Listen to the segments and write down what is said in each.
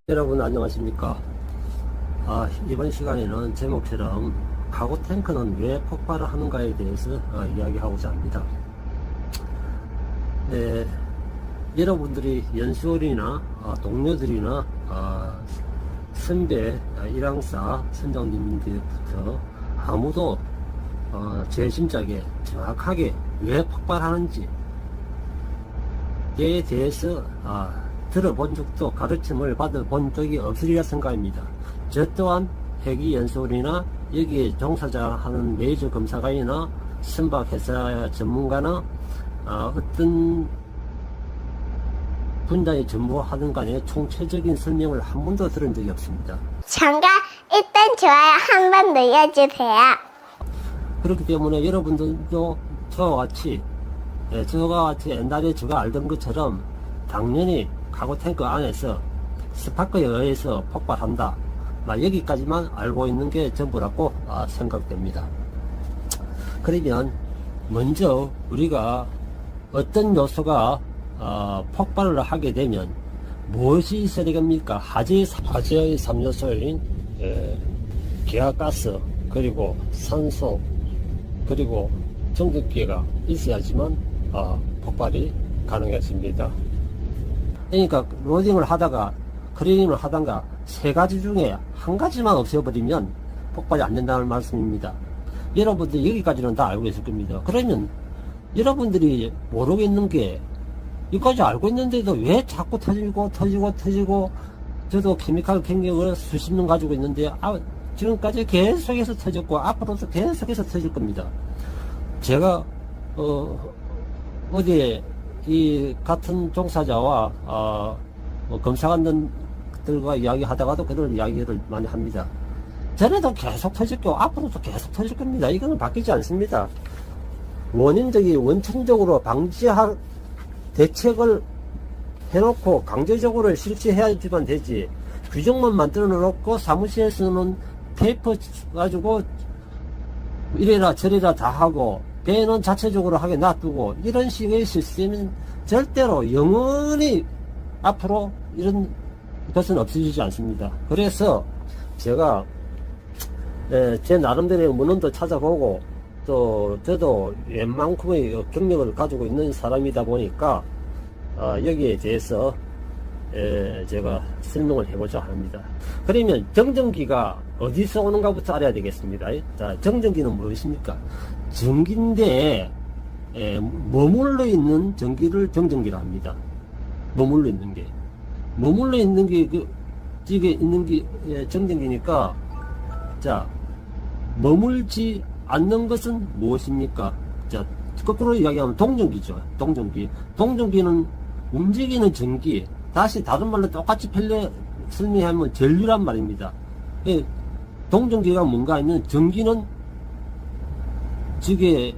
여러분 안녕하십니까. 이번 시간에는 제목처럼 가구 탱크는 왜 폭발을 하는가에 대해서 이야기하고자 합니다. 네, 여러분들이 연수원이나 동료들이나 선배, 일항사 선장님들부터 아무도 제 짐작에 정확하게 왜 폭발하는지에 대해서 들어본 적도 가르침을 받아본 적이 없으리라 생각합니다. 저 또한 회계연수원이나 여기에 종사자하는 메이저 검사관이나 선박회사 전문가나 어떤 분야에 전무하는 간에 총체적인 설명을 한 번도 들은 적이 없습니다. 잠깐 일단 좋아요 한 번 눌러주세요. 그렇기 때문에 여러분들도 저와 같이 옛날에 제가 알던 것처럼 당연히 가구 탱크 안에서 스파크에 의해서 폭발한다, 여기까지만 알고 있는 게 전부라고 생각됩니다. 그러면 먼저 우리가 어떤 요소가 폭발을 하게 되면 무엇이 있어야 되겠습니까? 화재의 3요소인 기화가스, 그리고 산소, 그리고 전기가 있어야지만 폭발이 가능했습니다. 그러니까 로딩을 하다가 크레인을 하다가 세 가지 중에 한 가지만 없애버리면 폭발이 안 된다는 말씀입니다. 여러분들이 여기까지는 다 알고 있을 겁니다. 그러면 여러분들이 모르겠는 게, 이까지 알고 있는데도 왜 자꾸 터지고 저도 케미칼 경력을 수십 년 가지고 있는데 지금까지 계속해서 터졌고 앞으로도 계속해서 터질 겁니다. 제가 어디에 이 같은 종사자와 검사관들과 이야기하다가도 그런 이야기를 많이 합니다. 전에도 계속 터졌고 앞으로도 계속 터질 겁니다. 이거는 바뀌지 않습니다. 원천적으로 방지할 대책을 해놓고 강제적으로 실시해야지만 되지, 규정만 만들어 놓고 사무실에서는 테이프 가지고 이래라 저래라 다 하고 배는 자체적으로 하게 놔두고 이런 식의 시스템은 절대로 영원히 앞으로 이런 것은 없어지지 않습니다. 그래서 제가 제 나름대로의 문헌도 찾아보고 또 저도 웬만큼의 경력을 가지고 있는 사람이다 보니까 여기에 대해서 제가 설명을 해보자 합니다. 그러면 정전기가 어디서 오는가부터 알아야 되겠습니다. 자, 정전기는 무엇입니까? 전기인데 머물러 있는 전기를 정전기라 합니다. 머물러 있는 게 이게 있는 게 정전기니까, 자, 머물지 않는 것은 무엇입니까? 자, 거꾸로 이야기하면 동전기죠. 동전기는 움직이는 전기, 다시 다른 말로 똑같이 설명하면 전류란 말입니다. 동전기가 뭔가 하면 전기는 저게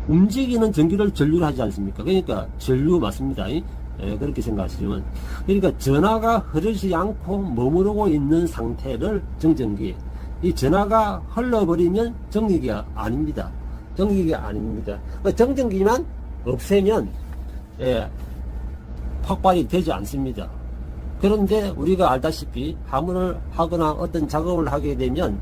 움직이는 전기를 전류를 하지 않습니까? 그러니까 전류 맞습니다. 그렇게 생각하시면, 그러니까 전하가 흐르지 않고 머무르고 있는 상태를 정전기, 이 전하가 흘러버리면 정전기가 아닙니다. 정전기만 없애면 폭발이 되지 않습니다. 그런데 우리가 알다시피 화물을 하거나 어떤 작업을 하게 되면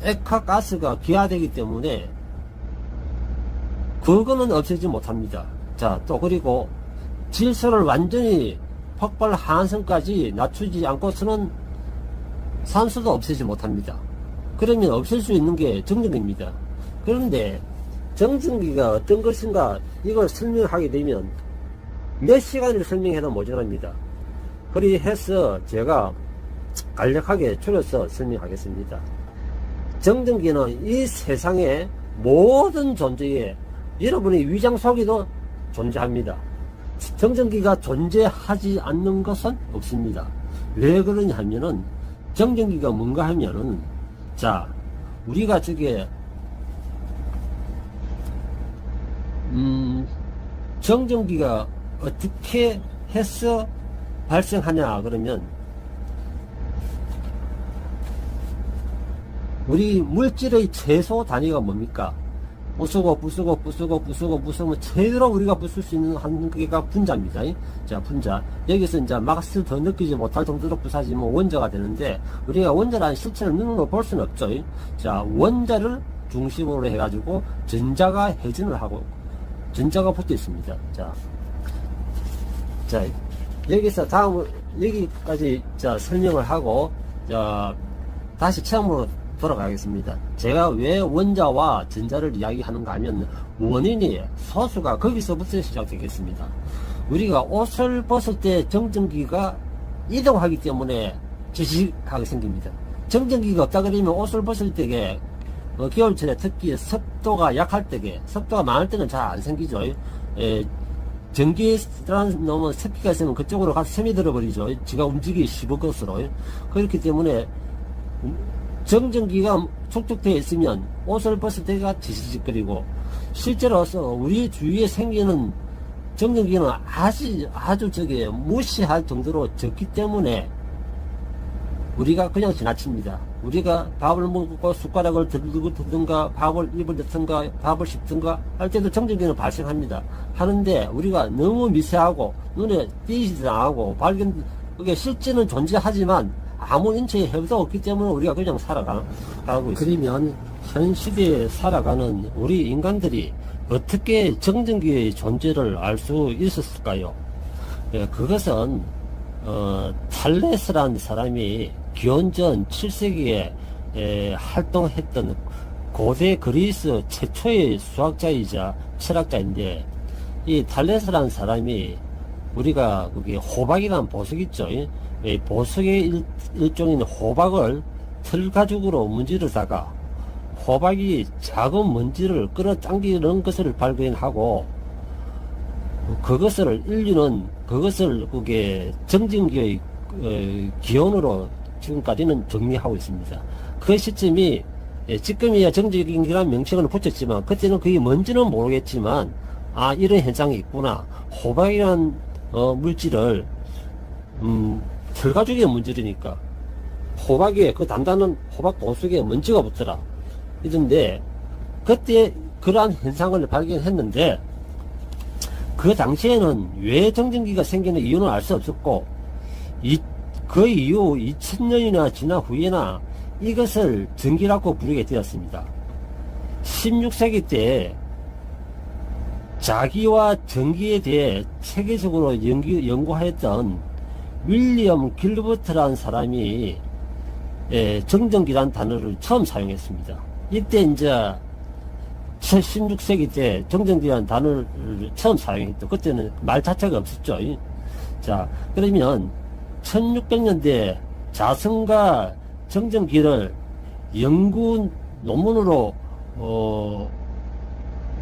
액화가스가 기화되기 때문에 그거는 없애지 못합니다. 자, 또 그리고 질소를 완전히 폭발 하한선까지 낮추지 않고서는 산소도 없애지 못합니다. 그러면 없앨 수 있는 게 정전기입니다. 그런데 정전기가 어떤 것인가 이걸 설명하게 되면 몇 시간을 설명해도 모자랍니다. 그리해서 제가 간략하게 줄여서 설명하겠습니다. 정전기는 이 세상의 모든 존재에 여러분의 위장 속에도 존재합니다. 정전기가 존재하지 않는 것은 없습니다. 왜 그러냐 하면은, 정전기가 뭔가 하면은, 자, 우리가 저게 정전기가 어떻게 해서 발생하냐 그러면, 우리 물질의 최소 단위가 뭡니까? 부수면 제대로 우리가 부술 수 있는 한계가 분자입니다. 자, 분자. 여기서 이제 맛을 더 느끼지 못할 정도로 부사지면 원자가 되는데, 우리가 원자라는 실체를 눈으로 볼 수는 없죠. 자, 원자를 중심으로 해가지고 전자가 회전을 하고, 전자가 붙어 있습니다. 자, 여기서 여기까지 설명을 하고, 다시 처음으로 돌아가겠습니다. 제가 왜 원자와 전자를 이야기하는가 하면, 원인이, 소수가 거기서부터 시작되겠습니다. 우리가 옷을 벗을 때 정전기가 이동하기 때문에 지식하게 생깁니다. 정전기가 없다 그러면 옷을 벗을 때에, 겨울철에 특히 습도가 약할 때에, 습도가 많을 때는 잘 안 생기죠. 전기라는 놈은 습기가 있으면 그쪽으로 가서 스며들어 버리죠. 지가 움직이기 쉬울 것으로. 그렇기 때문에, 정전기가 축적되어 있으면 옷을 벗을 때가 지지직거리고, 실제로서 우리 주위에 생기는 정전기는 아주 무시할 정도로 적기 때문에 우리가 그냥 지나칩니다. 우리가 밥을 먹고 숟가락을 들고 든가, 밥을 입을 넣든가, 밥을 씹든가 할 때도 정전기는 발생합니다. 하는데 우리가 너무 미세하고 눈에 띄지도 않고 그게 실제는 존재하지만 아무 인체의 해도 없기 때문에 우리가 그냥 살아가고 있습니다. 그러면 현 시대에 살아가는 우리 인간들이 어떻게 정전기의 존재를 알 수 있었을까요? 그것은 탈레스라는 사람이 기원전 7세기에 활동했던 고대 그리스 최초의 수학자이자 철학자인데, 이 탈레스라는 사람이 우리가 거기 호박이라는 보석 있죠. 이 보석의 일종인 호박을 틀가죽으로 문지르다가 호박이 작은 먼지를 끌어당기는 것을 발견하고, 인류는 그것을 그게 정전기의 기원으로 지금까지는 정리하고 있습니다. 그 시점이 지금이야 정전기라는 명칭을 붙였지만, 그때는 그게 뭔지는 모르겠지만, 이런 현상이 있구나. 호박이라는 물질을 틀가죽에 문지르니까 호박에, 그 단단한 호박 보석에 먼지가 붙더라 이런데, 그때 그러한 현상을 발견했는데, 그 당시에는 왜 정전기가 생기는 이유는 알 수 없었고, 그 이후 2000년이나 지난 후에나 이것을 전기라고 부르게 되었습니다. 16세기 때 자기와 전기에 대해 체계적으로 연구하였던 윌리엄 길버트라는 사람이 정전기라는 단어를 처음 사용했습니다. 이때 이제 16세기 때 정전기라는 단어를 처음 사용했죠. 그때는 말 자체가 없었죠. 자, 그러면 1600년대 자성과 정전기를 연구 논문으로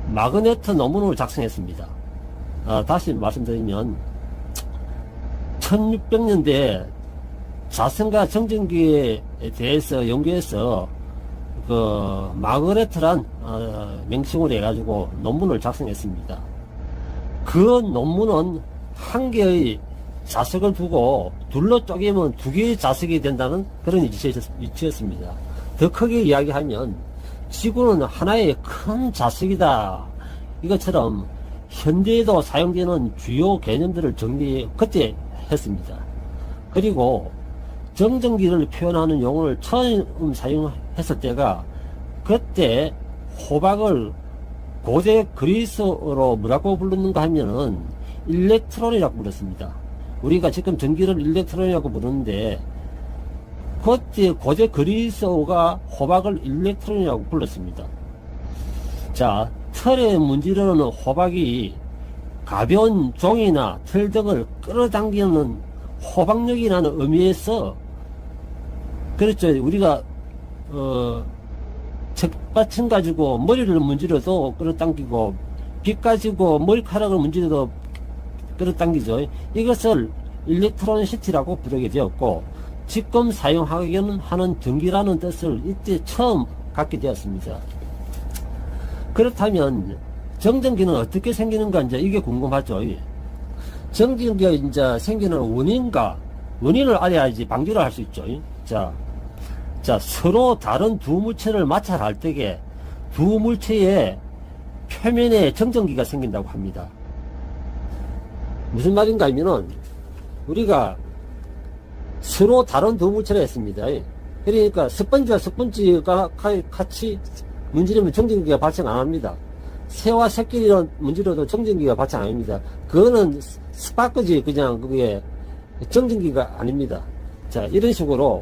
마그네트 논문을 작성했습니다. 다시 말씀드리면 1600년대 자성과 정전기에 대해서 연구해서 그 마그네트란 명칭으로 해가지고 논문을 작성했습니다. 그 논문은 한 개의 자석을 두고 둘러 쪼개면 두 개의 자석이 된다는 그런 이치였습니다. 더 크게 이야기하면 지구는 하나의 큰 자석이다. 이것처럼 현대에도 사용되는 주요 개념들을 그때 했습니다. 그리고 정전기를 표현하는 용어를 처음 사용했을 때가, 그때 호박을 고대 그리스어로 뭐라고 불렀는가 하면은 일렉트론이라고 불렀습니다. 우리가 지금 전기를 일렉트론이라고 부르는데, 그때 고대 그리스어가 호박을 일렉트론이라고 불렀습니다. 자, 털에 문지르는 호박이 가벼운 종이나 틀 등을 끌어당기는 호박력이라는 의미에서, 그렇죠. 우리가 책받침 가지고 머리를 문지러도 끌어당기고, 빗 가지고 머리카락을 문지러도 끌어당기죠. 이것을 일렉트로니시티라고 부르게 되었고, 지금 사용하는 전기라는 뜻을 이때 처음 갖게 되었습니다. 그렇다면 정전기는 어떻게 생기는가, 이제 이게 궁금하죠. 정전기가 이제 생기는 원인을 알아야지 방지를 할 수 있죠. 자, 서로 다른 두 물체를 마찰할 때에 두 물체의 표면에 정전기가 생긴다고 합니다. 무슨 말인가 하면은 우리가 서로 다른 두 물체를 했습니다. 그러니까 스펀지와 스펀지가 같이 문지르면 정전기가 발생 안 합니다. 새와 새끼를 문지르도 정전기가 발생 안 합니다. 그거는 스파크지, 그냥 그게 정전기가 아닙니다. 자, 이런 식으로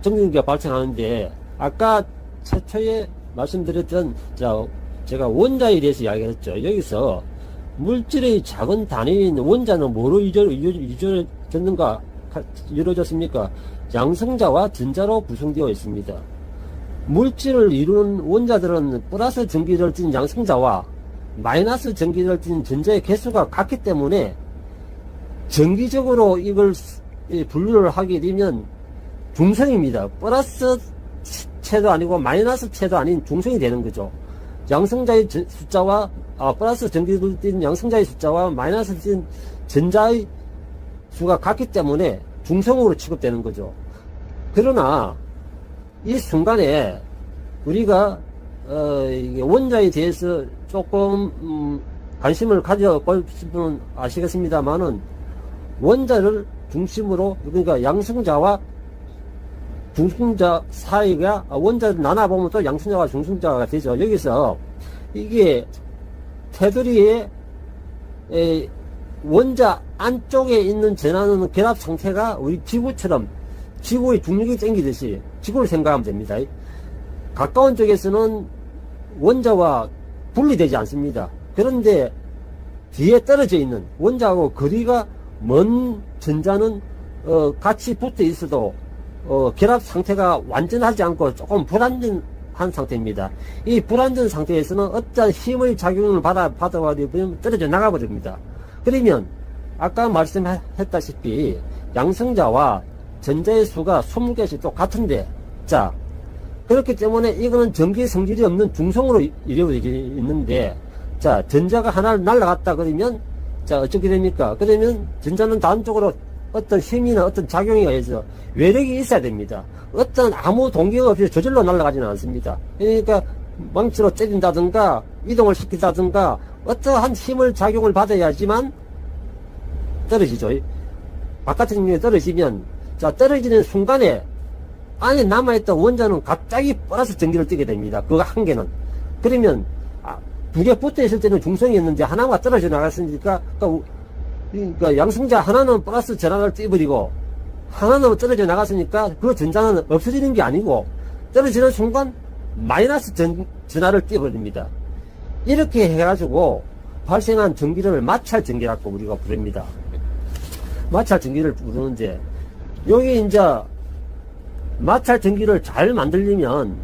정전기가 발생하는데, 아까 최초에 말씀드렸던, 제가 원자에 대해서 이야기를 했죠. 여기서 물질의 작은 단위인 원자는 뭐로 이루어졌습니까? 양성자와 전자로 구성되어 있습니다. 물질을 이루는 원자들은 플러스 전기를 띤 양성자와 마이너스 전기를 띤 전자의 개수가 같기 때문에 정기적으로 이걸 분류를 하게 되면 중성입니다. 플러스 체도 아니고 마이너스 체도 아닌 중성이 되는 거죠. 양성자의 숫자와 플러스 전기를 띤 양성자의 숫자와 마이너스 띤 전자의 수가 같기 때문에 중성으로 취급되는 거죠. 그러나 이 순간에 우리가 원자에 대해서 조금 관심을 가져볼 분은 아시겠습니다만은, 원자를 중심으로, 그러니까 양성자와 중성자 사이가, 원자를 나눠보면 또 양성자와 중성자가 되죠. 여기서 이게 테두리에 원자 안쪽에 있는 전하는 결합 상태가 우리 지구처럼, 지구의 중력이 땡기듯이 지구를 생각하면 됩니다. 가까운 쪽에서는 원자와 분리되지 않습니다. 그런데 뒤에 떨어져 있는 원자하고 거리가 먼 전자는 같이 붙어 있어도 결합 상태가 완전하지 않고 조금 불완전한 상태입니다. 이 불완전 상태에서는 어떤 힘의 작용을 받아버리면 떨어져 나가버립니다. 그러면 아까 말씀했다시피 양성자와 전자의 수가 20개씩 똑같은데, 자, 그렇기 때문에 이거는 전기 성질이 없는 중성으로 이루어져 있는데, 자, 전자가 하나를 날라갔다 그러면, 자, 어떻게 됩니까? 그러면 전자는 다른 쪽으로 어떤 힘이나 어떤 작용에 의해서 외력이 있어야 됩니다. 어떤 아무 동기가 없이 저절로 날아가지는 않습니다. 그러니까 망치로 때린다든가 이동을 시킨다든가 어떠한 힘을 작용을 받아야지만 떨어지죠. 바깥의 능력이 떨어지면, 자, 떨어지는 순간에 안에 남아있던 원자는 갑자기 플러스 전기를 띠게 됩니다. 그거 한 개는. 그러면 두 개 붙어 있을 때는 중성이었는데 하나가 떨어져 나갔으니까, 그러니까 양성자 하나는 플러스 전하를 띠버리고 하나는 떨어져 나갔으니까 그 전자는 없어지는 게 아니고 떨어지는 순간 마이너스 전하를 띠버립니다. 이렇게 해가지고 발생한 전기를 마찰 전기라고 우리가 부릅니다. 마찰 전기를 부르는데, 여기 이제 마찰 전기를 잘 만들려면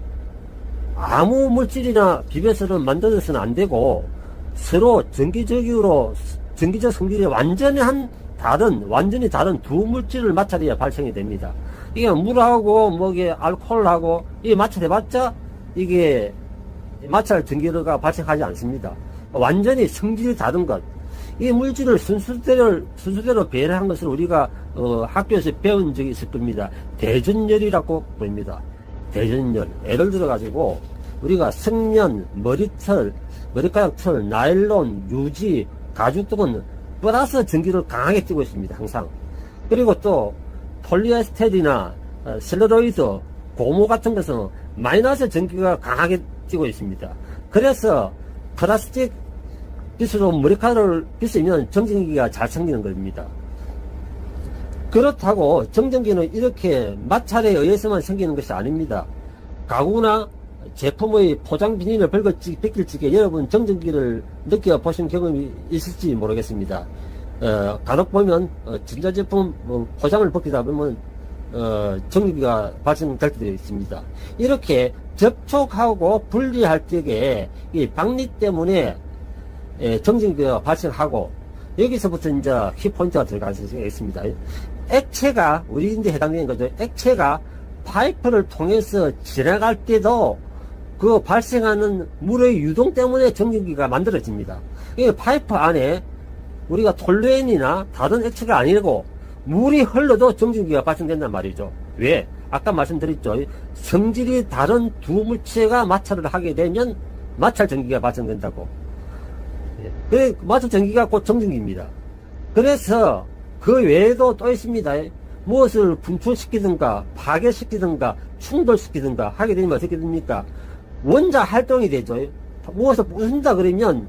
아무 물질이나 비벼서는 만들어서는 안 되고, 서로 전기적 성질이 완전히 다른 두 물질을 마찰해야 발생이 됩니다. 이게 물하고 이게 알코올하고 이게 마찰해봤자 이게 마찰 전기가 발생하지 않습니다. 완전히 성질이 다른 것. 이 물질을 순서대로 배열한 것을 우리가 학교에서 배운 적이 있을 겁니다. 대전열이라고 부릅니다. 대전열. 예를 들어 가지고 우리가 성면, 머리털, 머리카락 털, 나일론, 유지, 가죽 등은 플러스 전기를 강하게 띠고 있습니다. 항상. 그리고 또 폴리에스테르나 셀룰로이드, 고무 같은 것은 마이너스 전기가 강하게 띠고 있습니다. 그래서 플라스틱 빗으로 머리카락을 빗으면 정전기가 잘 생기는 겁니다. 그렇다고 정전기는 이렇게 마찰에 의해서만 생기는 것이 아닙니다. 가구나 제품의 포장 비닐을 벗길 적에 여러분 정전기를 느껴보신 경험이 있을지 모르겠습니다. 간혹 보면 전자제품 포장을 벗기다 보면 전기가 발생될 때도 있습니다. 이렇게 접촉하고 분리할 적에 이 박리 때문에 정전기가 발생하고, 여기서부터 이제 키포인트가 들어갈 수 있습니다. 액체가, 우리 이제 해당되는 거죠. 액체가 파이프를 통해서 지나갈 때도 그 발생하는 물의 유동 때문에 정전기가 만들어집니다. 이 파이프 안에 우리가 톨루엔이나 다른 액체가 아니고 물이 흘러도 정전기가 발생된단 말이죠. 왜? 아까 말씀드렸죠. 성질이 다른 두 물체가 마찰을 하게 되면 마찰 전기가 발생된다고. 예. 그 마찰 전기가 곧 정전기입니다. 그래서 그 외에도 또 있습니다. 무엇을 분출시키든가 파괴시키든가 충돌시키든가 하게 되면 어떻게 됩니까? 원자 활동이 되죠. 무엇을 부순다 그러면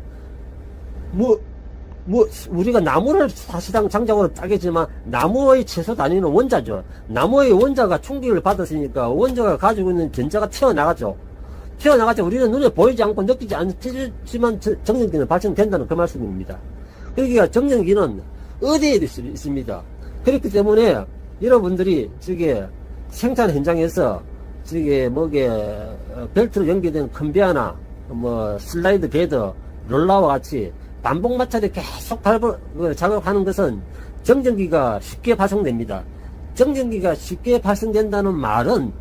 우리가 나무를 사실상 장작으로 따겠지만 나무의 최소 단위는 원자죠. 나무의 원자가 충격을 받았으니까 원자가 가지고 있는 전자가 튀어나가죠. 우리는 눈에 보이지 않고 느끼지 않지만 정전기는 발생된다는 그 말씀입니다. 그러니까 정전기는 어디에 있습니다. 그렇기 때문에 여러분들이 저게 생산 현장에서 저게 벨트로 연결된 컨베어나 슬라이드 베드, 롤러와 같이 반복 마찰이 계속 작업하는 것은 정전기가 쉽게 발생됩니다. 정전기가 쉽게 발생된다는 말은,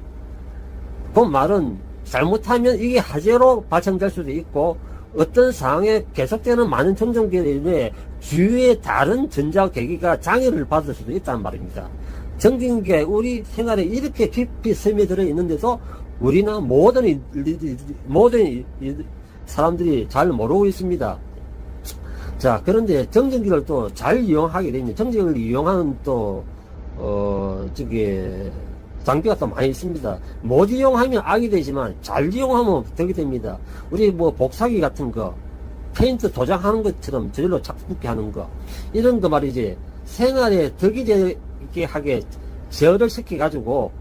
그 말은 잘못하면 이게 화재로 발생될 수도 있고, 어떤 상황에 계속되는 많은 정전기로 인해 주위의 다른 전자계기가 장애를 받을 수도 있다는 말입니다. 정전기가 우리 생활에 이렇게 깊이 스며들어 있는데도 우리는 모든 사람들이 잘 모르고 있습니다. 자, 그런데 정전기를 또 잘 이용하게 되면, 정전기를 이용하는 장비가 또 많이 있습니다. 못 이용하면 악이 되지만, 잘 이용하면 덕이 됩니다. 우리 복사기 같은 거, 페인트 도장하는 것처럼 저절로 작품게 하는 거, 이런 거 말이지, 생활에 덕이 되게 하게 제어를 시켜가지고,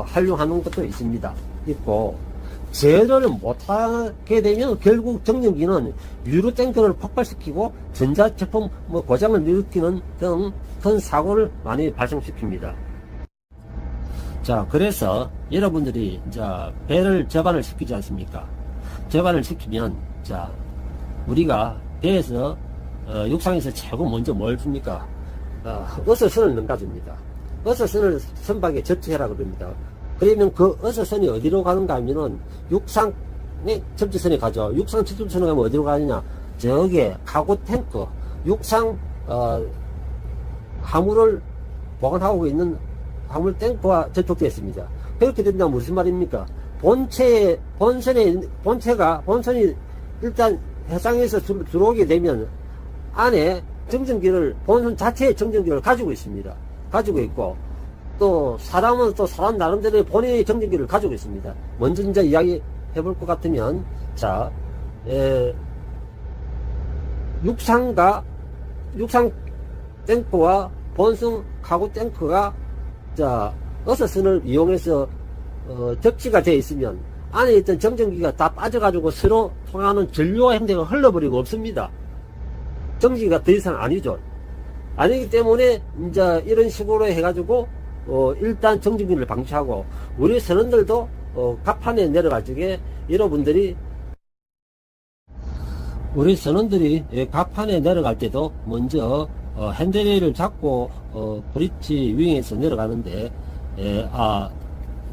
활용하는 것도 있고, 제어를 못하게 되면 결국 정전기는 유로탱크를 폭발시키고 전자제품 고장을 일으키는 등 큰 사고를 많이 발생시킵니다. 자, 그래서 여러분들이 배를 접안을 시키지 않습니까? 접안을 시키면, 우리가 배에서 육상에서 최고 먼저 뭘 줍니까? 어서선을 넘가줍니다. 어서선을 선박에 접지해라 그럽니다. 그러면 그 어서선이 어디로 가는가 하면은 육상의 접지선에 가죠. 육상 접지선에 가면 어디로 가느냐? 저기에 카고 탱크, 육상 화물을 보관하고 있는 화물 탱크와 접촉되어 있습니다. 그렇게 된다면 무슨 말입니까? 본선이 일단 해상에서 들어오게 되면 안에 정전기를, 본선 자체의 정전기를 가지고 있습니다. 가지고 있고, 또 사람은 또 사람 나름대로의 본인의 정전기를 가지고 있습니다. 먼저 이제 이야기 해볼 것 같으면, 육상 탱크와 본선 카고 탱크가 어서선을 이용해서 접지가 되어 있으면 안에 있던 정전기가 다 빠져가지고 서로 통하는 전류와 행태가 흘러버리고 없습니다. 정전기가 더 이상 아니죠. 아니기 때문에 이제 이런 식으로 해가지고 일단 정전기를 방치하고, 우리 선원들도 갑판에 내려갈 적에 우리 선원들이 갑판에 내려갈 때도 먼저 핸들레일을 잡고 브릿지 윙에서 내려가는데,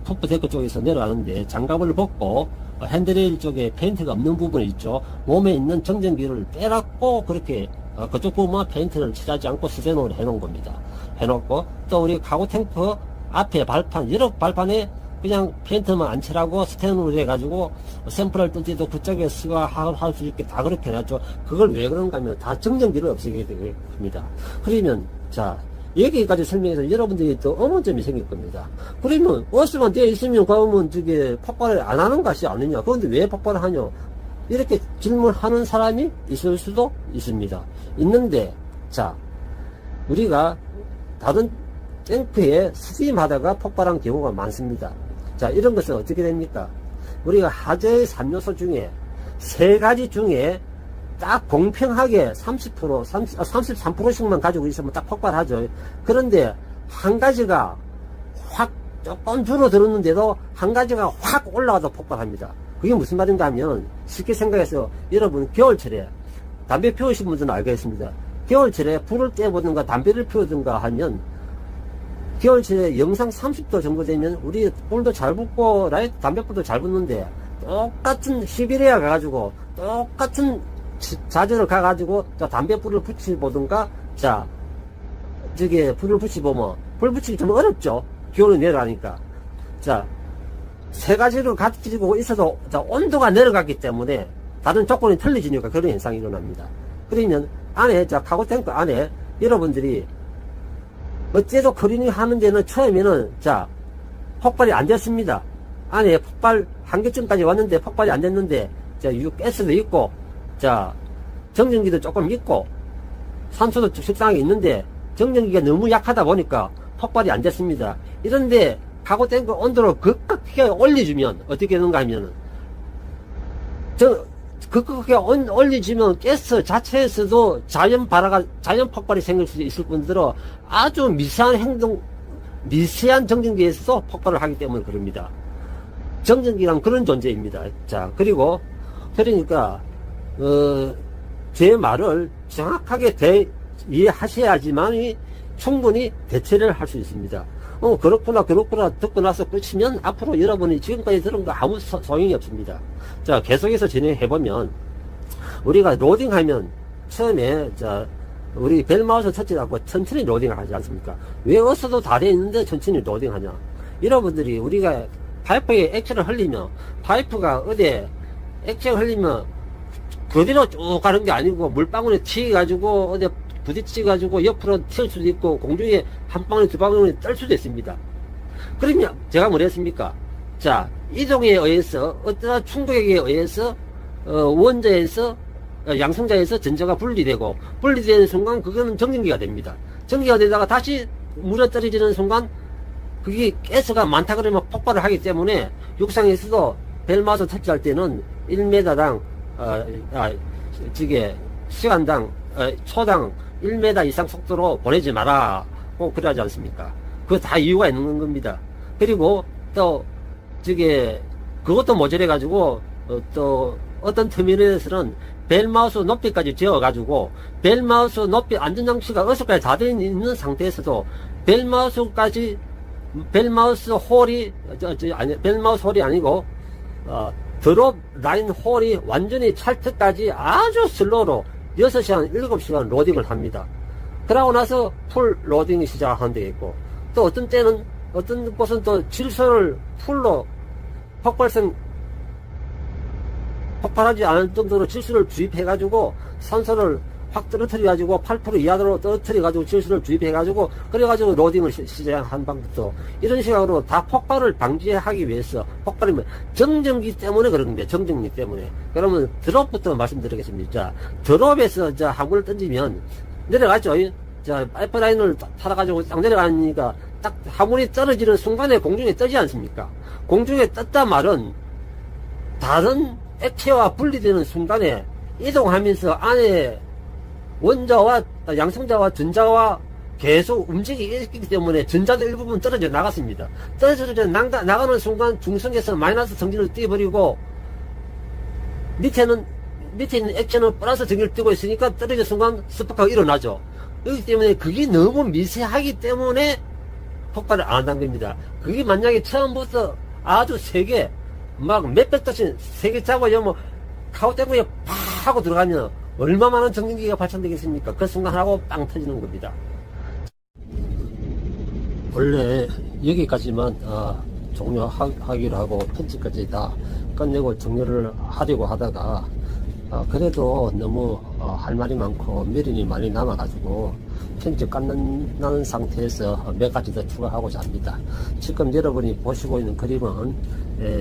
토프데크 쪽에서 내려가는데 장갑을 벗고 핸들레일 쪽에 페인트가 없는 부분이 있죠. 몸에 있는 정전기를 빼놨고, 그렇게 그쪽 부분만 페인트를 칠하지 않고 스테노를 해놓은 겁니다. 해놓고, 또 우리 카고 탱크 앞에 발판, 여러 발판에 그냥 페인트만 안 칠하고 스테노를 해가지고 샘플을 뜰 때도 그쪽에 수거할 수 있게 다 그렇게 해놨죠. 그걸 왜 그런가 하면 다 정전기를 없애게 됩니다. 그러면, 여기까지 설명해서 여러분들이 또 의문점이 생길 겁니다. 그러면, 어스만 되어 있으면, 그러면 폭발을 안 하는 것이 아니냐? 그런데 왜 폭발을 하냐? 이렇게 질문하는 사람이 있을 수도 있습니다. 있는데, 우리가 다른 탱크에 수리하다가 폭발한 경우가 많습니다. 이런 것은 어떻게 됩니까? 우리가 화재의 3요소 중에 3가지 중에 딱 공평하게 33%씩만 가지고 있으면 딱 폭발하죠. 그런데 한 가지가 확 조금 줄어들었는데도 한 가지가 확 올라가서 폭발합니다. 그게 무슨 말인가 하면, 쉽게 생각해서 여러분 겨울철에 담배 피우신 분들은 알겠습니다. 겨울철에 불을 떼보든가 담배를 피우든가 하면 겨울철에 영상 30도 정도 되면 우리 불도 잘 붙고 담배불도 잘 붙는데, 똑같은 시베리아 가가지고 똑같은 자재를 가가지고 담배불을 붙이보든가, 불을 붙이보면 불 붙이기 좀 어렵죠. 기온이 내려가니까. 세 가지를 가지고 있어도 온도가 내려갔기 때문에 다른 조건이 틀려지니까 그런 현상이 일어납니다. 그러면 안에, 카고 탱크 안에 여러분들이 어째도 크리닝 하는 데는 처음에는 폭발이 안 됐습니다. 안에 폭발 한계점까지 왔는데 폭발이 안 됐는데 가스도 있고 정전기도 조금 있고 산소도 적당하게 있는데 정전기가 너무 약하다 보니까 폭발이 안 됐습니다. 이런데 카고 탱크 온도를 급격하게 올려주면 어떻게 되는가 하면은 급격하게 올려주면 가스 자체에서도 자연 폭발이 생길 수 있을 뿐더러 아주 미세한 정전기에서도 폭발을 하기 때문에 그럽니다. 정전기란 그런 존재입니다. 그리고 그러니까 제 말을 정확하게 이해하셔야지만 충분히 대처를 할 수 있습니다. 그렇구나 듣고 나서 끝이면 앞으로 여러분이 지금까지 들은 거 아무 소용이 없습니다. 계속해서 진행해보면 우리가 로딩하면 처음에 우리 벨마우스 터치하고 천천히 로딩을 하지 않습니까? 왜 어서도 다 돼 있는데 천천히 로딩하냐? 여러분들이 우리가 파이프에 액체를 흘리면 파이프가 어디에 액체를 흘리면 그대로 쭉 가는 게 아니고 물방울에 튀어가지고 어디 부딪혀가지고 옆으로 튈 수도 있고 공중에 한 방울 두 방울이 뜰 수도 있습니다. 그러면 제가 뭐랬습니까? 이동에 의해서 어떠한 충격에 의해서 원자에서 양성자에서 전자가 분리되는 순간 그거는 정전기가 됩니다. 정전기가 되다가 다시 물에 떨어지는 순간 그게 가스가 많다 그러면 폭발을 하기 때문에 육상에서도 벨마우스 터치할 때는 1m당 시간당 초당 1m 이상 속도로 보내지 마라 그러지 않습니까? 그거 다 이유가 있는 겁니다. 그리고 또 그것도 모자래 가지고 또 어떤 터미널에서는 벨마우스 높이까지 지어가지고 벨마우스 높이 안전장치가 6가지 다 되어 있는 상태에서도 벨마우스 홀이 아니고 드롭 라인 홀이 완전히 찰 때까지 아주 슬로우로 6시간, 7시간 로딩을 합니다. 그러고 나서 풀 로딩이 시작하는 데 있고, 또 어떤 곳은 또 질소를 풀로 폭발하지 않을 정도로 질소를 주입해가지고 산소를 확 떨어뜨려가지고 8% 이하로 떨어뜨려가지고 질소를 주입해가지고 그래가지고 로딩을 시작한 방법도 이런 식으로 다 폭발을 방지하기 위해서 폭발이면 정전기 때문에 그런 겁니다. 정전기 때문에. 그러면 드롭부터 말씀드리겠습니다. 드롭에서 화물을 던지면 내려가죠. 파이프라인을 타가지고 딱 내려가니까 딱 화물이 떨어지는 순간에 공중에 뜨지 않습니까? 공중에 떴다 말은 다른 액체와 분리되는 순간에 이동하면서 안에 원자와 양성자와 전자와 계속 움직이기 있기 때문에 전자도 일부분 떨어져 나갔습니다. 떨어져 나가는 순간 중성에서 마이너스 성질을 띄워버리고 밑에 있는 액체는 플러스 전기를 띄고 있으니까 떨어지는 순간 스파크가 일어나죠. 그렇기 때문에 그게 너무 미세하기 때문에 폭발을 안 한다는 겁니다. 그게 만약에 처음부터 아주 세게 막 몇백 도씩 세게 잡아요 카고 탱크에 팍 하고 들어가면 얼마 많은 정전기가 발생되겠습니까? 그 순간 하고 빵 터지는 겁니다. 원래 여기까지만 종료하기로 하고 편집까지 다 끝내고 종료를 하려고 하다가 그래도 너무 할 말이 많고 미련이 많이 남아가지고 편집 끝나는 상태에서 몇 가지 더 추가하고자 합니다. 지금 여러분이 보시고 있는 그림은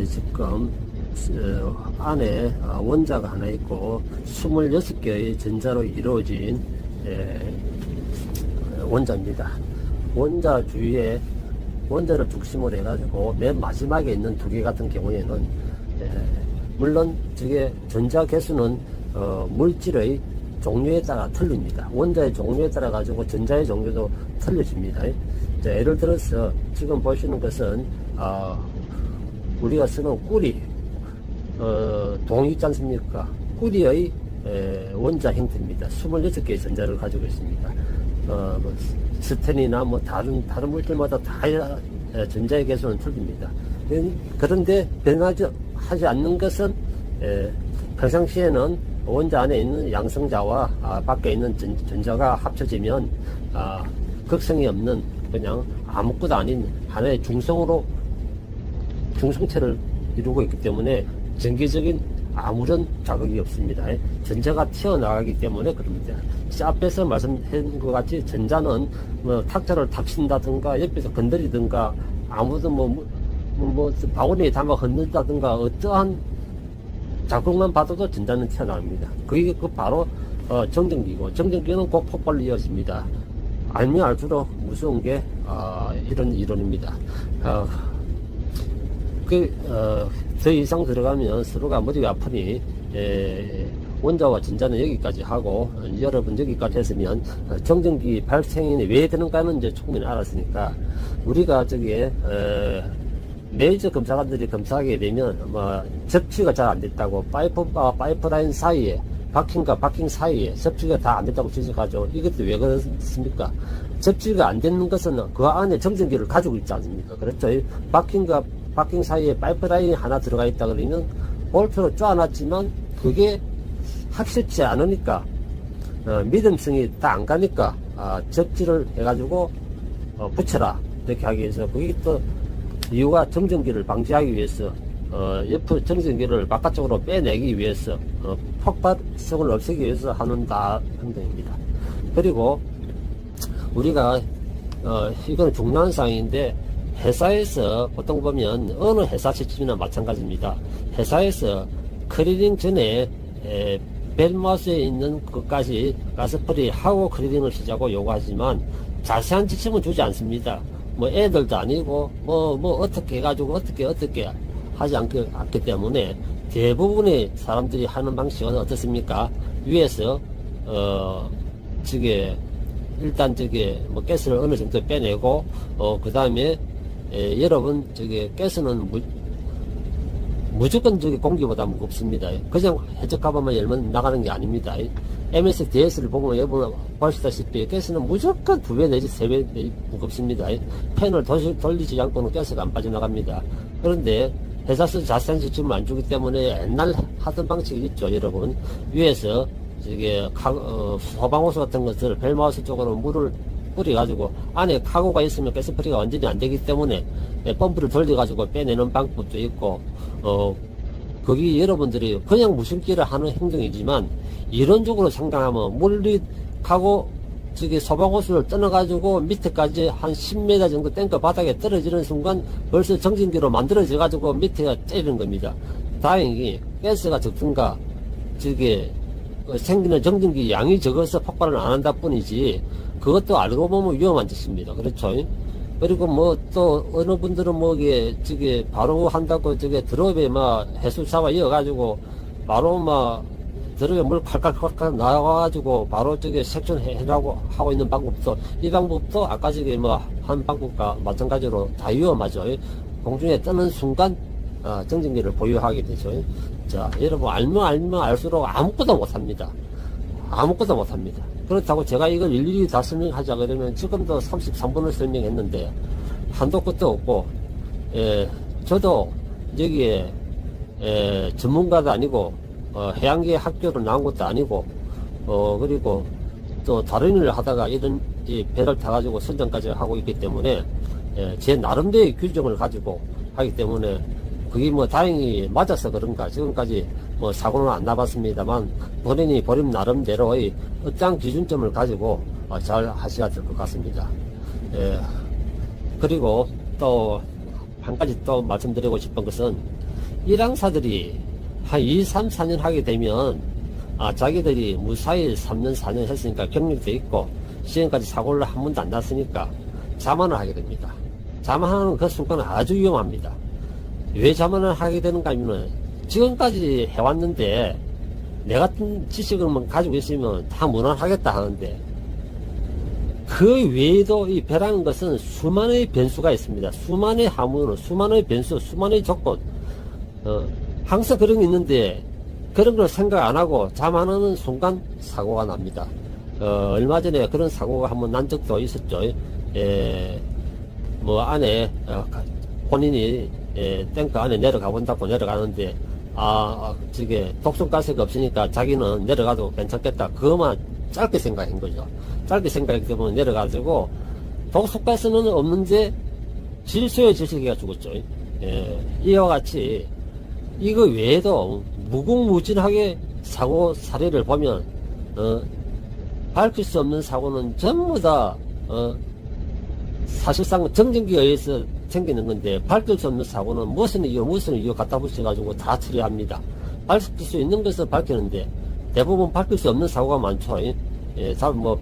지금 안에 원자가 하나 있고 26개의 전자로 이루어진 원자입니다. 원자 주위에 원자를 중심으로 해가지고 맨 마지막에 있는 두 개 같은 경우에는 물론 저게 전자 개수는 물질의 종류에 따라 틀립니다. 원자의 종류에 따라 가지고 전자의 종류도 틀려집니다. 예를 들어서 지금 보시는 것은 우리가 쓰는 꾸리 동이 있지 않습니까? 꾸리의 원자 형태입니다. 26개의 전자를 가지고 있습니다. 스텐이나 다른 물질마다 다 전자의 개수는 틀립니다. 그런데 변하지 않는 것은 평상시에는 원자 안에 있는 양성자와 밖에 있는 전자가 합쳐지면 극성이 없는 그냥 아무것도 아닌 하나의 중성으로 중성체를 이루고 있기 때문에 전기적인 아무런 자극이 없습니다. 전자가 튀어나가기 때문에 그럽니다. 앞에서 말씀한 것 같이 전자는 뭐 탁자를 탁 친다든가 옆에서 건드리든가 아무도 바구니에 담아 흔든다든가 어떠한 자극만 받아도 전자는 튀어나옵니다. 그게 바로 정전기고, 정전기는 꼭 폭발로 이어집니다. 알면 알수록 무서운 게 이런 이론입니다. 더 이상 들어가면 서로가 머리가 아프니 원자와 전자는 여기까지 하고 여러분 여기까지 했으면 정전기 발생이 왜 되는가는 이제 충분히 알았으니까 우리가 저기에 메이저 검사관들이 검사하게 되면 접지가 잘 안 됐다고 파이프와 파이프라인 사이에 바킹과 바킹 사이에 접지가 다 안 됐다고 지적하죠. 이것도 왜 그렇습니까? 접지가 안 되는 것은 그 안에 정전기를 가지고 있지 않습니까? 그렇죠. 바킹과 바킹 사이에 파이프라인이 하나 들어가 있다 그러면 볼트로 쪼아놨지만 그게 확실치 않으니까 믿음성이 다 안 가니까 접지를 해가지고 붙여라 이렇게 하기 위해서 그게 또 이유가 정전기를 방지하기 위해서 옆 정전기를 바깥쪽으로 빼내기 위해서 폭발성을 없애기 위해서 하는 행동입니다. 그리고 우리가 이건 중요한 사항인데 회사에서 보통 보면 어느 회사 시스템이나 마찬가지입니다. 회사에서 클리닝 전에 벨마우스에 있는 것까지 가스프리 하고 클리닝을 시작하고 요구하지만 자세한 지침은 주지 않습니다. 뭐 애들도 아니고 뭐 어떻게 해가지고 어떻게 하지 않기 때문에 대부분의 사람들이 하는 방식은 어떻습니까? 위에서 일단 뭐 가스를 어느 정도 빼내고 그 다음에 여러분 가스는 무조건 공기보다 무겁습니다. 그냥 해적가방만 열면 나가는 게 아닙니다. MSDS를 보면 여러분 보시다시피 가스는 무조건 2배 내지 3배 무겁습니다. 팬을 돌리지 않고는 가스가 안 빠져나갑니다. 그런데 회사에서 자세한 지침을 안 주기 때문에 옛날 하던 방식이 있죠, 여러분. 위에서 소방호수 같은 것을 벨마우스 쪽으로 물을 뿌려가지고 안에 카고가 있으면 가스프리가 완전히 안 되기 때문에 펌프를 돌려가지고 빼내는 방법도 있고 거기 여러분들이 그냥 무심기를 하는 행동이지만 이론적으로 생각하면 물이 카고 소방호수를 떠나가지고 밑에까지 한 10m 정도 탱크 바닥에 떨어지는 순간 벌써 정전기로 만들어져가지고 밑에가 째리는 겁니다. 다행히 가스가 적든가 생기는 정전기 양이 적어서 폭발을 안 한다 뿐이지 그것도 알고 보면 위험한 짓입니다. 그렇죠? 그리고 또 어느 분들은 바로 한다고 드롭에 해수 잡아 이어가지고 바로 드롭에 물 칼칼칼칼 나와가지고 바로 색션 해라고 하고 있는 방법도 이 방법도 아까 한 방법과 마찬가지로 다 위험하죠. 공중에 뜨는 순간 정전기를 보유하게 되죠. 자, 여러분 알면 알수록 아무것도 못합니다. 아무것도 못합니다. 그렇다고 제가 이걸 일일이 다 설명하자 그러면 지금도 33분을 설명했는데 한도 끝도 없고 저도 여기에 전문가도 아니고 해양계 학교를 나온 것도 아니고 그리고 또 다른 일을 하다가 이런 배를 타가지고 선장까지 하고 있기 때문에 제 나름대로의 규정을 가지고 하기 때문에 그게 다행히 맞아서 그런가 지금까지 사고는 안 나봤습니다만 본인이 본인 나름대로의 어떠한 기준점을 가지고 잘 하셔야 될 것 같습니다. 그리고 또 한 가지 또 말씀드리고 싶은 것은 일항사들이 한 2, 3, 4년 하게 되면 자기들이 무사히 3년, 4년 했으니까 경력도 있고 지금까지 사고를 한 번도 안 났으니까 자만을 하게 됩니다. 자만하는 그 순간은 아주 위험합니다. 왜 자만을 하게 되는가 하면 지금까지 해왔는데 내 같은 지식을 가지고 있으면 다 무난하겠다 하는데 그 외에도 이 배라는 것은 수많은 변수가 있습니다. 수많은 하문, 수많은 변수, 수많은 조건 항상 그런 게 있는데 그런 걸 생각 안 하고 자만하는 순간 사고가 납니다. 얼마 전에 그런 사고가 한번 난 적도 있었죠. 안에 본인이 탱크 안에 내려가 본다고 내려가는데 독성가스가 없으니까 자기는 내려가도 괜찮겠다. 그것만 짧게 생각한 거죠. 짧게 생각했기 때문에 내려가지고 독성가스는 없는데 질소에 질식해가 죽었죠. 이와 같이 이거 외에도 무궁무진하게 사고 사례를 보면 밝힐 수 없는 사고는 전부 다 사실상 정전기에 의해서 생기는 건데, 밝힐 수 없는 사고는 무슨 이유 갖다 붙여가지고 다 처리합니다. 밝힐 수 있는 것을 밝히는데 대부분 밝힐 수 없는 사고가 많죠.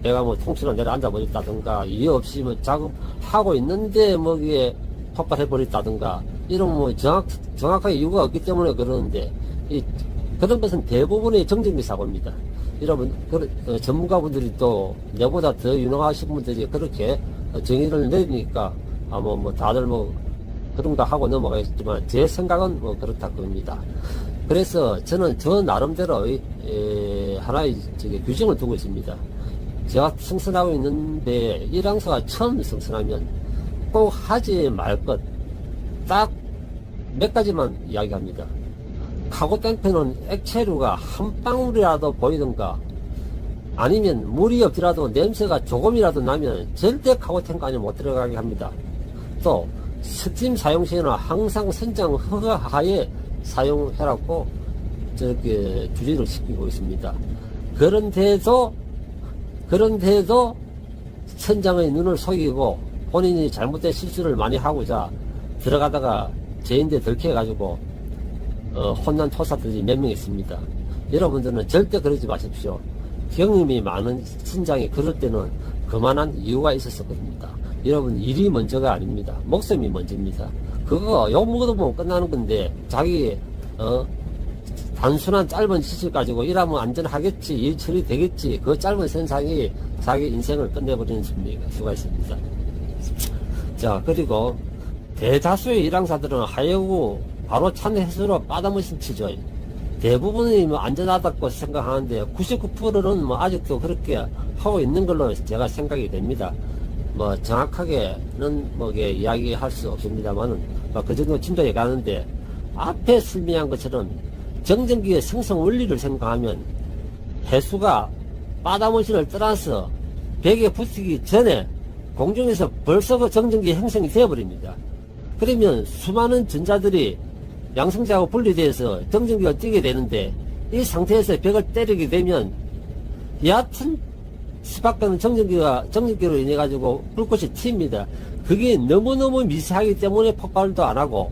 배가 통째로 내려앉아 버렸다든가, 이유 없이 작업하고 있는데 이게 폭발해 버렸다든가, 이런 정확하게 이유가 없기 때문에 그러는데, 그런 것은 대부분의 정전기 사고입니다. 여러분, 전문가분들이 또 내보다 더 유능하신 분들이 그렇게 정의를 내리니까 다들 그런 거 하고 넘어가겠지만, 제 생각은 그렇다 그럽니다. 그래서 저는 저 나름대로 하나의 규정을 두고 있습니다. 제가 승선하고 있는데 일항사가 처음 승선하면 꼭 하지 말 것 딱 몇 가지만 이야기합니다. 카고 탱크는 액체류가 한 방울이라도 보이든가, 아니면 물이 없더라도 냄새가 조금이라도 나면 절대 카고 탱크 안에 못 들어가게 합니다. 또 스팀 사용 시에는 항상 선장 허가하에 사용해라고 주의를 시키고 있습니다. 그런데도 선장의 눈을 속이고 본인이 잘못된 실수를 많이 하고자 들어가다가 죄인데 들켜가지고 혼난 토사들이 몇 명 있습니다. 여러분들은 절대 그러지 마십시오. 경험이 많은 선장이 그럴 때는 그만한 이유가 있어서 그럽니다. 여러분, 일이 먼저가 아닙니다. 목숨이 먼저입니다. 그거 욕 먹어도 끝나는 건데, 자기 단순한 짧은 지식 가지고 일하면 안전하겠지, 일 처리되겠지, 그 짧은 선상이 자기 인생을 끝내버리는 수가 있습니다. 자, 그리고 대다수의 일항사들은 하여구 바로 찬 해수로 빠다머신 치죠. 대부분이 안전하다고 생각하는데 99%는 아직도 그렇게 하고 있는 걸로 제가 생각이 됩니다. 정확하게는 이야기할 수 없습니다만은 그 정도 진도에 가는데, 앞에 설명한 것처럼 정전기의 생성 원리를 생각하면 해수가 바다머신을 떠나서 벽에 붙이기 전에 공중에서 벌써 그 정전기 형성이 되어버립니다. 그러면 수많은 전자들이 양성자하고 분리돼서 정전기가 뛰게 되는데, 이 상태에서 벽을 때리게 되면 얕은 스파크는 정전기로 인해 가지고 불꽃이 튑니다. 그게 너무너무 미세하기 때문에 폭발도 안 하고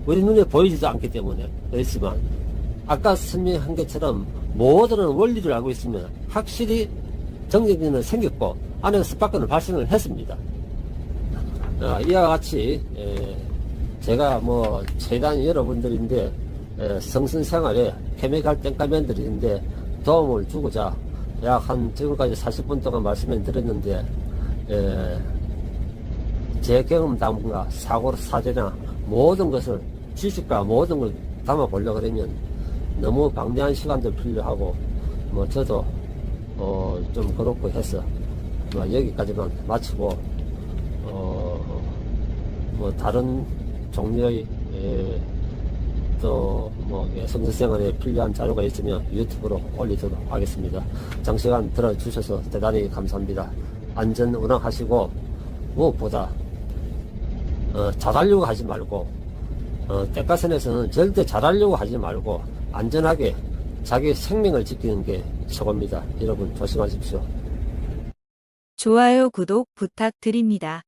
우리 눈에 보이지도 않기 때문에 그렇지만, 아까 설명한 것처럼 모든 원리를 알고 있으면 확실히 정전기는 생겼고 안에 스파크는 발생을 했습니다. 이와 같이 제가 최단 여러분들인데 성선생활에 케미칼 땡가면들인데 도움을 주고자 약 지금까지 40분 동안 말씀을 드렸는데, 제 경험담과 사고나 모든 것을, 지식과 모든 걸 담아보려고 그러면 너무 방대한 시간도 필요하고, 저도 좀 그렇고 해서 여기까지만 마치고, 다른 종류의 또 성서생활에 필요한 자료가 있으면 유튜브로 올리도록 하겠습니다. 장시간 들어주셔서 대단히 감사합니다. 안전 운항하시고, 무엇보다 잘하려고 하지 말고, 대가선에서는 절대 잘하려고 하지 말고 안전하게 자기 생명을 지키는 게 최고입니다. 여러분 조심하십시오. 좋아요, 구독 부탁드립니다.